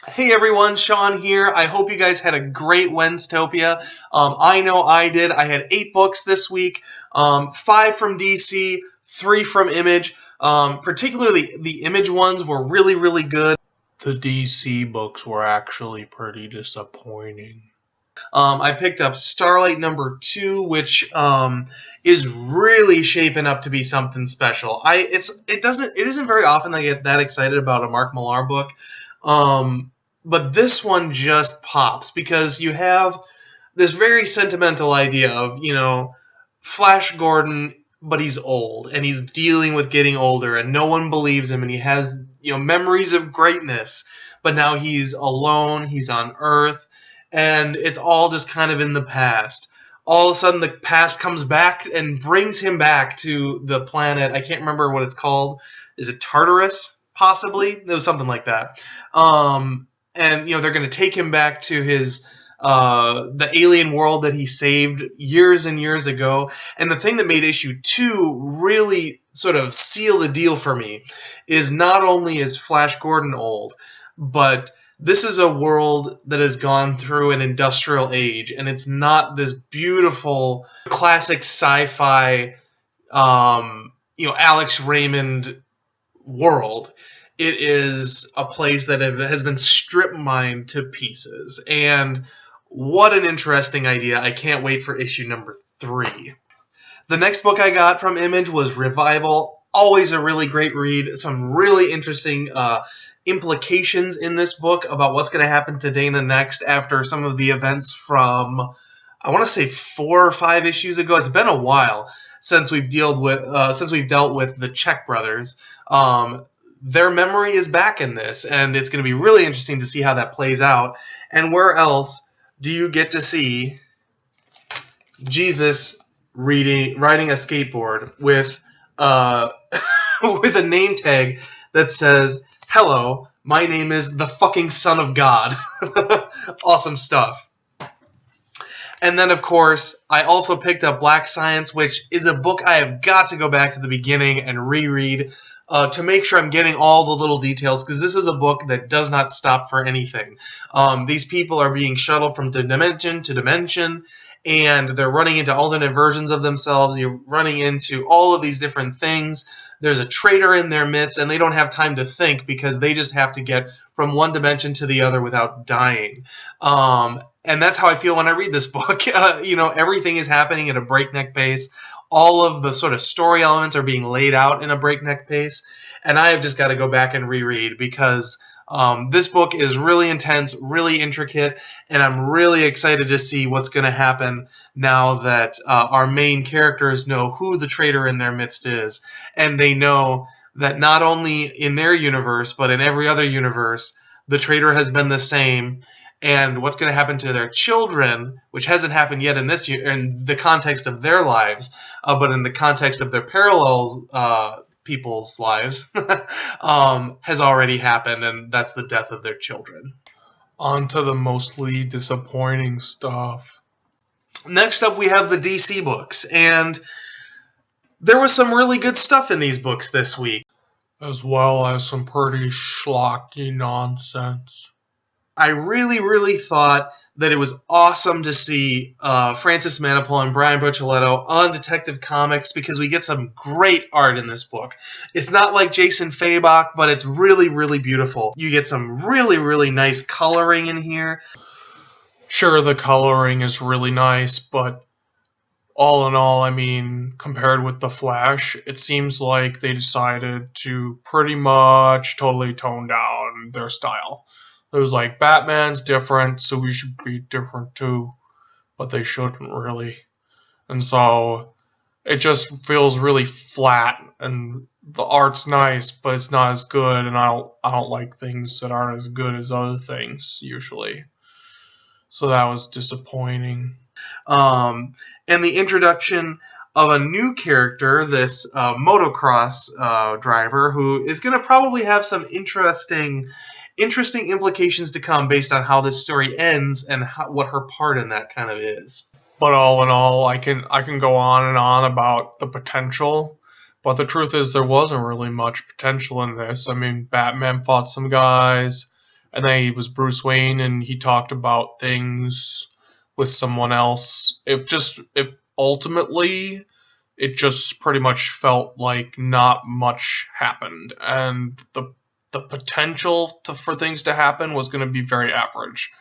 Hey everyone, Sean here. I hope you guys had a great Wednestopia. I know I did. I had 8 books this week, 5 from DC, 3 from Image. Particularly the Image ones were really good. The DC books were actually pretty disappointing. I picked up Starlight number 2, which is really shaping up to be something special. It isn't very often I get that excited about a Mark Millar book. But this one just pops because you have this very sentimental idea of, Flash Gordon, but he's old and he's dealing with getting older and no one believes him and he has, memories of greatness, but now he's alone, he's on Earth, and it's all just kind of in the past. All of a sudden the past comes back and brings him back to the planet. I can't remember what it's called. Is it Tartarus? Possibly. It was something like that. And they're going to take him back to his the alien world that he saved years and years ago. And the thing that made issue 2 really sort of seal the deal for me is not only is Flash Gordon old, but this is a world that has gone through an industrial age, and it's not this beautiful classic sci-fi Alex Raymond world. It is a place that has been strip mined to pieces. And what an interesting idea. I can't wait for issue number 3. The next book I got from Image was Revival. Always a really great read. Some really interesting implications in this book about what's going to happen to Dana next after some of the events from, I want to say 4 or 5 issues ago. It's been a while since we've dealt with the Czech brothers. Their memory is back in this, and it's going to be really interesting to see how that plays out. And where else do you get to see Jesus riding a skateboard with with a name tag that says, "Hello, my name is the fucking Son of God." Awesome stuff. And then, of course, I also picked up Black Science, which is a book I have got to go back to the beginning and reread to make sure I'm getting all the little details, because this is a book that does not stop for anything. These people are being shuttled from dimension to dimension, and they're running into alternate versions of themselves. You're running into all of these different things. There's a traitor in their midst, and they don't have time to think because they just have to get from one dimension to the other without dying. And that's how I feel when I read this book. Everything is happening at a breakneck pace. All of the sort of story elements are being laid out in a breakneck pace. And I have just got to go back and reread because this book is really intense, really intricate, and I'm really excited to see what's going to happen now that our main characters know who the traitor in their midst is. And they know that not only in their universe, but in every other universe, the traitor has been the same. And what's going to happen to their children, which hasn't happened yet in this year, in the context of their lives, but in the context of their parallels people's lives, has already happened, and that's the death of their children. On to the mostly disappointing stuff. Next up, we have the DC books, and there was some really good stuff in these books this week, as well as some pretty schlocky nonsense. I really thought that it was awesome to see Francis Manapul and Brian Buccellato on Detective Comics because we get some great art in this book. It's not like Jason Fabok, but it's really beautiful. You get some really nice coloring in here. Sure, the coloring is really nice, but all in all, I mean, compared with The Flash, it seems like they decided to pretty much totally tone down their style. It was like, Batman's different, so we should be different too. But they shouldn't really. And so, it just feels really flat, and the art's nice, but it's not as good, and I don't like things that aren't as good as other things, usually. So that was disappointing. And the introduction of a new character, this motocross driver, who is going to probably have some interesting implications to come based on how this story ends and what her part in that kind of is. But all in all, I can go on and on about the potential, but the truth is there wasn't really much potential in this. I mean, Batman fought some guys, and then he was Bruce Wayne, and he talked about things with someone else. If ultimately, it just pretty much felt like not much happened, and the potential for things to happen was going to be very average.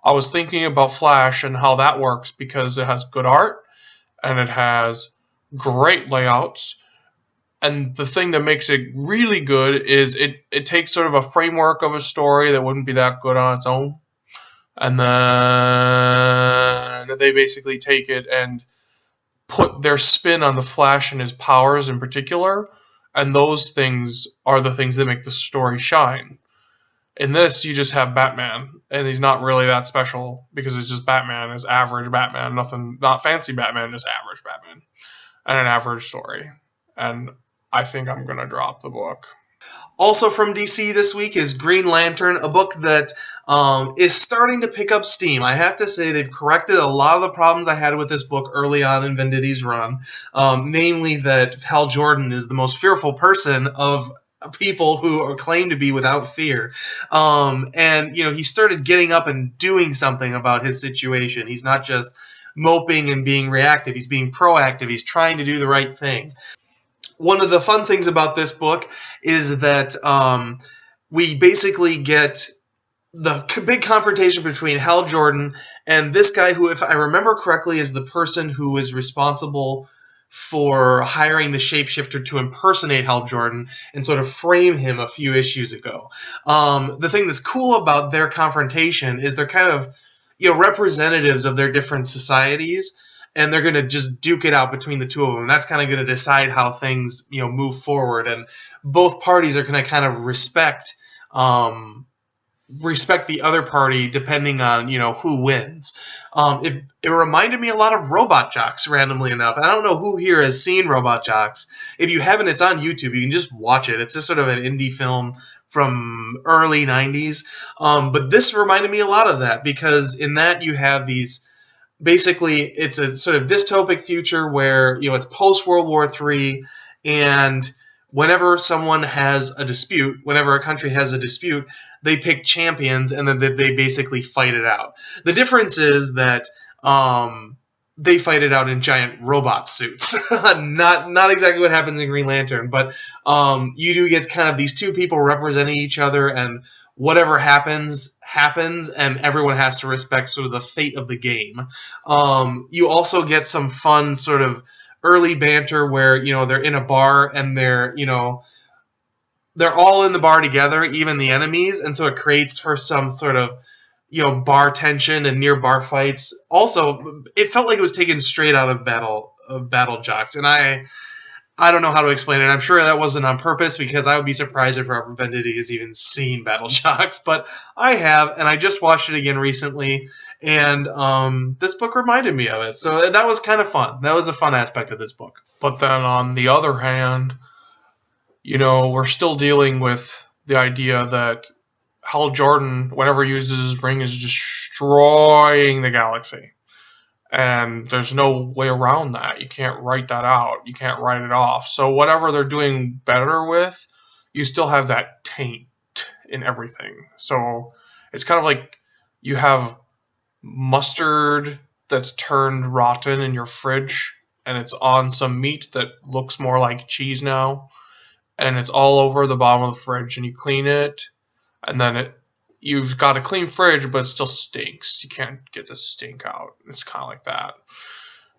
I was thinking about Flash and how that works because it has good art and it has great layouts. And the thing that makes it really good is it takes sort of a framework of a story that wouldn't be that good on its own. And then they basically take it and put their spin on the Flash and his powers in particular. And those things are the things that make the story shine. In this, you just have Batman, and he's not really that special because it's just Batman, it's average Batman, nothing, not fancy Batman, just average Batman, and an average story. And I think I'm gonna drop the book. Also from DC this week is Green Lantern, a book that is starting to pick up steam. I have to say they've corrected a lot of the problems I had with this book early on in Venditti's run, namely that Hal Jordan is the most fearful person of people who are claimed to be without fear. And, you know, he started getting up and doing something about his situation. He's not just moping and being reactive. He's being proactive. He's trying to do the right thing. One of the fun things about this book is that we basically get the big confrontation between Hal Jordan and this guy who, if I remember correctly, is the person who is responsible for hiring the shapeshifter to impersonate Hal Jordan and sort of frame him a few issues ago. The thing that's cool about their confrontation is they're kind of, you know, representatives of their different societies, and they're going to just duke it out between the two of them. And that's kind of going to decide how things, you know, move forward. And both parties are going to kind of respect the other party depending on, you know, who wins. It reminded me a lot of Robot Jox, randomly enough. I don't know who here has seen Robot Jox. If you haven't, it's on YouTube. You can just watch it. It's just sort of an indie film from early 90s. But this reminded me a lot of that because in that you have these, basically it's a sort of dystopic future where, you know, it's post-World War III, and whenever someone has a dispute, whenever a country has a dispute, they pick champions and then they basically fight it out. The difference is that they fight it out in giant robot suits. Not exactly what happens in Green Lantern, but you do get kind of these two people representing each other, and whatever happens, and everyone has to respect sort of the fate of the game. You also get some fun sort of early banter where, you know, they're in a bar and they're all in the bar together, even the enemies, and so it creates for some sort of, you know, bar tension and near bar fights. Also, it felt like it was taken straight out of Battle Jox, and I don't know how to explain it. I'm sure that wasn't on purpose because I would be surprised if Robert Venditti has even seen Battle Jox, but I have, and I just watched it again recently, and this book reminded me of it. So that was kind of fun. That was a fun aspect of this book. But then on the other hand, you know, we're still dealing with the idea that Hal Jordan, whenever he uses his ring, is destroying the galaxy. And there's no way around that. You can't write that out. You can't write it off. So whatever they're doing better with, you still have that taint in everything. So it's kind of like you have mustard that's turned rotten in your fridge, and it's on some meat that looks more like cheese now, and it's all over the bottom of the fridge, and you clean it, and then you've got a clean fridge, but it still stinks. You can't get the stink out. It's kind of like that.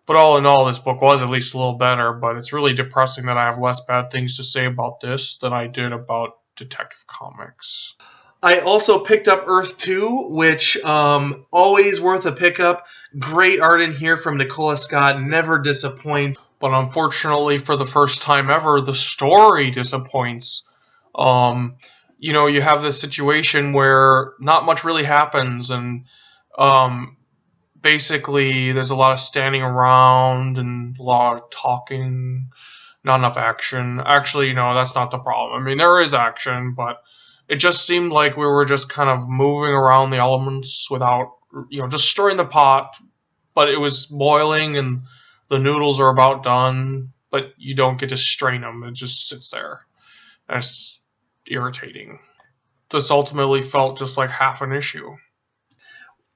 But all in all, this book was at least a little better, but it's really depressing that I have less bad things to say about this than I did about Detective Comics. I also picked up Earth 2, which always worth a pickup. Great art in here from Nicola Scott, never disappoints. But unfortunately, for the first time ever, the story disappoints. You know, you have this situation where not much really happens, and basically there's a lot of standing around and a lot of talking, not enough action. Actually, no, that's not the problem. I mean, there is action, but it just seemed like we were just kind of moving around the elements without, you know, just stirring the pot, but it was boiling and the noodles are about done, but you don't get to strain them. It just sits there. That's irritating. this ultimately felt just like half an issue.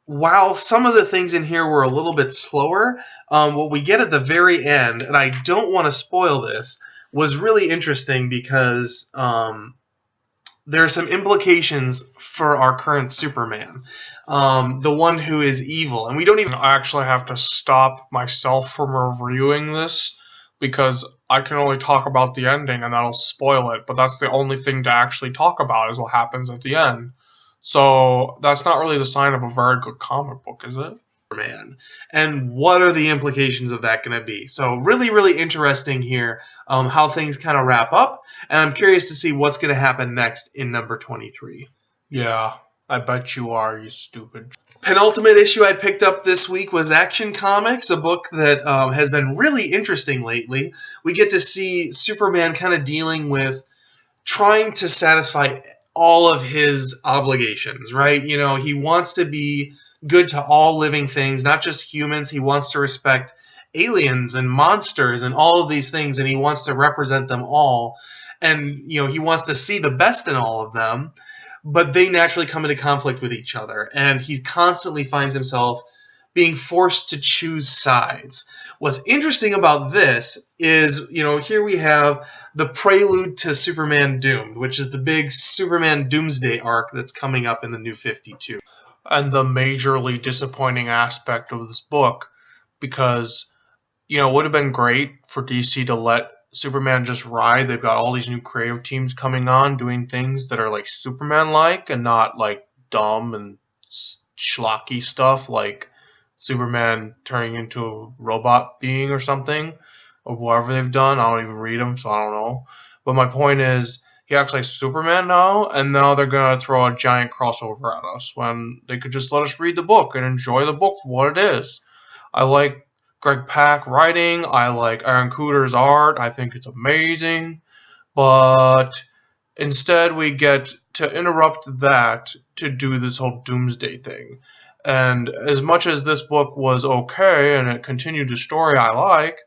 While some of the things in here were a little bit slower, what we get at the very end, and I don't want to spoil this, was really interesting because there are some implications for our current Superman, the one who is evil, and we don't even. I actually have to stop myself from reviewing this because I can only talk about the ending and that'll spoil it, but that's the only thing to actually talk about is what happens at the end. So that's not really the sign of a very good comic book, is it? Man, and what are the implications of that going to be? So really, really interesting here, how things kind of wrap up, and I'm curious to see what's going to happen next in number 23. Yeah, I bet you are, you stupid. Penultimate issue I picked up this week was Action Comics, a book that has been really interesting lately. We get to see Superman kind of dealing with trying to satisfy all of his obligations, right? You know, he wants to be good to all living things, not just humans. He wants to respect aliens and monsters and all of these things, and he wants to represent them all. And, you know, he wants to see the best in all of them, but they naturally come into conflict with each other. And he constantly finds himself being forced to choose sides. What's interesting about this is, you know, here we have the prelude to Superman Doomed, which is the big Superman Doomsday arc that's coming up in the New 52. And the majorly disappointing aspect of this book, because, you know, it would have been great for DC to let Superman just ride. They've got all these new creative teams coming on, doing things that are like Superman-like and not like dumb and schlocky stuff like Superman turning into a robot being or something, or whatever they've done. I don't even read them, so I don't know. But my point is, he acts like Superman now, and now they're going to throw a giant crossover at us when they could just let us read the book and enjoy the book for what it is. I like Greg Pak writing. I like Aaron Cooder's art. I think it's amazing. But instead, we get to interrupt that to do this whole Doomsday thing. And as much as this book was okay and it continued the story I like,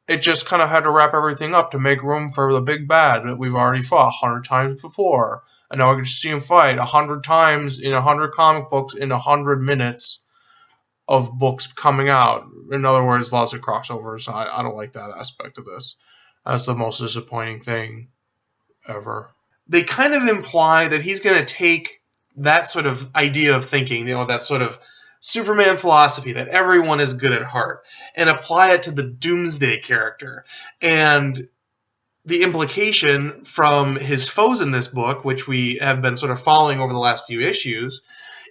it just kind of had to wrap everything up to make room for the big bad that we've already fought 100 times before. And now we can just see him fight 100 times in 100 comic books in 100 minutes of books coming out. In other words, lots of crossovers. I don't like that aspect of this. That's the most disappointing thing ever. They kind of imply that he's going to take that sort of idea of thinking, you know, that sort of Superman philosophy that everyone is good at heart, and apply it to the Doomsday character. And the implication from his foes in this book, which we have been sort of following over the last few issues,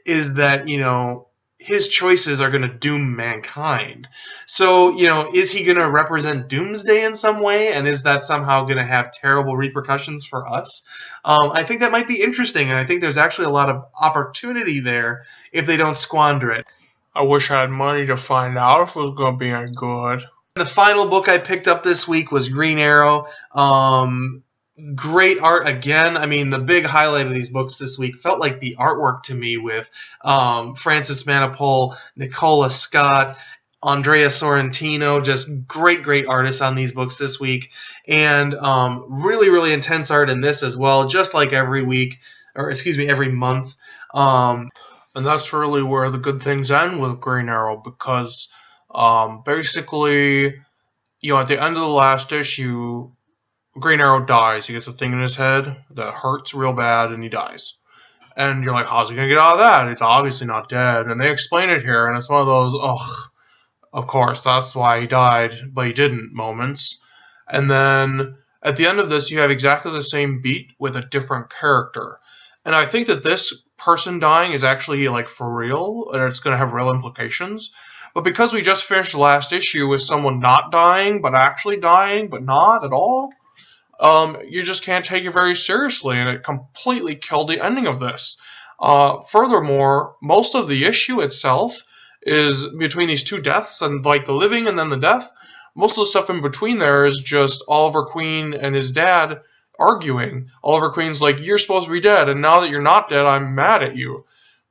is that, you know, his choices are going to doom mankind. So, you know, is he going to represent Doomsday in some way? And is that somehow going to have terrible repercussions for us? I think that might be interesting. And I think there's actually a lot of opportunity there if they don't squander it. I wish I had money to find out if it was going to be any good. The final book I picked up this week was Green Arrow. Great art again. I mean, the big highlight of these books this week felt like the artwork to me with Francis Manapul, Nicola Scott, Andrea Sorrentino, just great artists on these books this week. And really intense art in this as well, just like every week, or excuse me, every month. And that's really where the good things end with Green Arrow, because basically, you know, at the end of the last issue, Green Arrow dies. He gets a thing in his head that hurts real bad, and he dies. And you're like, how's he going to get out of that? It's obviously not dead. And they explain it here, and it's one of those, of course, that's why he died, but he didn't moments. And then at the end of this, you have exactly the same beat with a different character. And I think that this person dying is actually, like, for real, and it's going to have real implications. But because we just finished the last issue with someone not dying, but actually dying, but not at all, you just can't take it very seriously, and it completely killed the ending of this. Furthermore, most of the issue itself is between these two deaths, and like the living and then the death. Most of the stuff in between there is just Oliver Queen and his dad arguing. Oliver Queen's like, you're supposed to be dead, and now that you're not dead, I'm mad at you.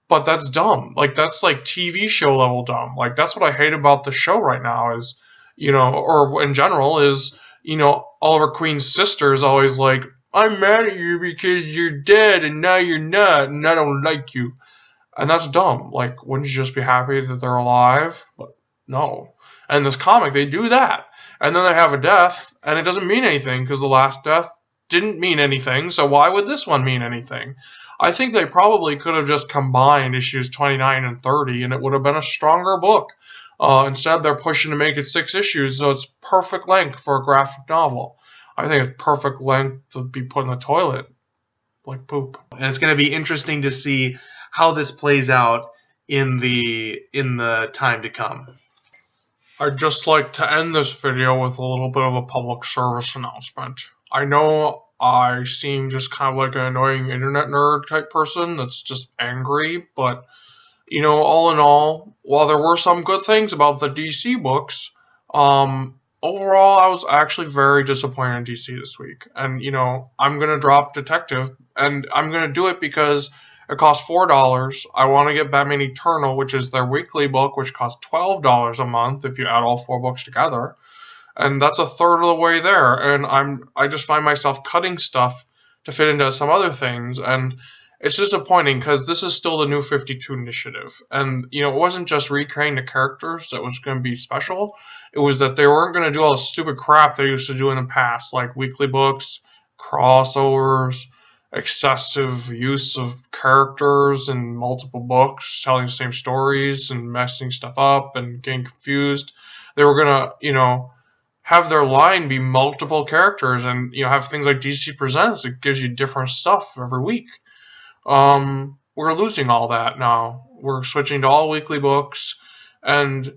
But that's dumb. Like, that's like TV show level dumb. Like, that's what I hate about the show right now is, you know, or in general is, you know, Oliver Queen's sister is always like, I'm mad at you because you're dead and now you're not, and I don't like you. And that's dumb. Like, wouldn't you just be happy that they're alive? But no. And in this comic, they do that. And then they have a death, and it doesn't mean anything because the last death didn't mean anything, so why would this one mean anything? I think they probably could have just combined issues 29 and 30, and it would have been a stronger book. Instead, they're pushing to make it 6 issues, so it's perfect length for a graphic novel. I think it's perfect length to be put in the toilet, like poop. And it's going to be interesting to see how this plays out in the time to come. I'd just like to end this video with a little bit of a public service announcement. I know I seem just kind of like an annoying internet nerd type person that's just angry, but, you know, all in all, while there were some good things about the DC books, overall, I was actually very disappointed in DC this week. And, you know, I'm going to drop Detective, and I'm going to do it because it costs $4. I want to get Batman Eternal, which is their weekly book, which costs $12 a month if you add all 4 books together. And that's a third of the way there. And I just find myself cutting stuff to fit into some other things. And it's disappointing because this is still the New 52 initiative. And, you know, it wasn't just recreating the characters that was going to be special. It was that they weren't going to do all the stupid crap they used to do in the past, like weekly books, crossovers, excessive use of characters in multiple books, telling the same stories and messing stuff up and getting confused. They were going to, you know, have their line be multiple characters and, you know, have things like DC Presents that gives you different stuff every week. We're losing all that now. We're switching to all weekly books, and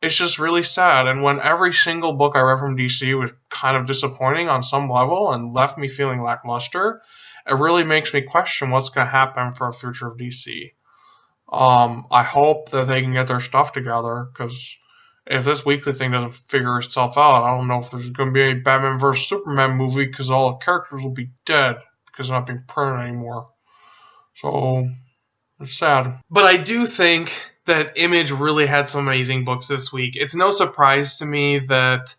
it's just really sad. And when every single book I read from DC was kind of disappointing on some level and left me feeling lackluster, it really makes me question what's going to happen for the future of DC. I hope that they can get their stuff together, because if this weekly thing doesn't figure itself out, I don't know if there's going to be any Batman vs. Superman movie, because all the characters will be dead because they're not being printed anymore. So, it's sad. But I do think that Image really had some amazing books this week. It's no surprise to me that,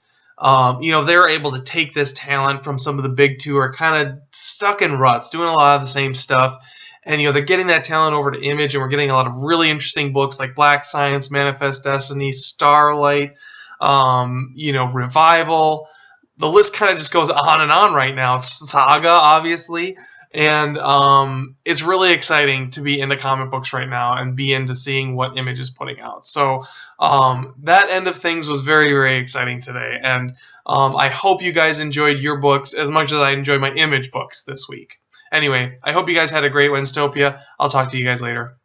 you know, they're able to take this talent from some of the big two who are kind of stuck in ruts, doing a lot of the same stuff. And, you know, they're getting that talent over to Image, and we're getting a lot of really interesting books like Black Science, Manifest Destiny, Starlight, you know, Revival. The list kind of just goes on and on right now. Saga, obviously. And it's really exciting to be into comic books right now and be into seeing what Image is putting out. So that end of things was very, very exciting today. And I hope you guys enjoyed your books as much as I enjoyed my Image books this week. Anyway, I hope you guys had a great Wednestopia. I'll talk to you guys later.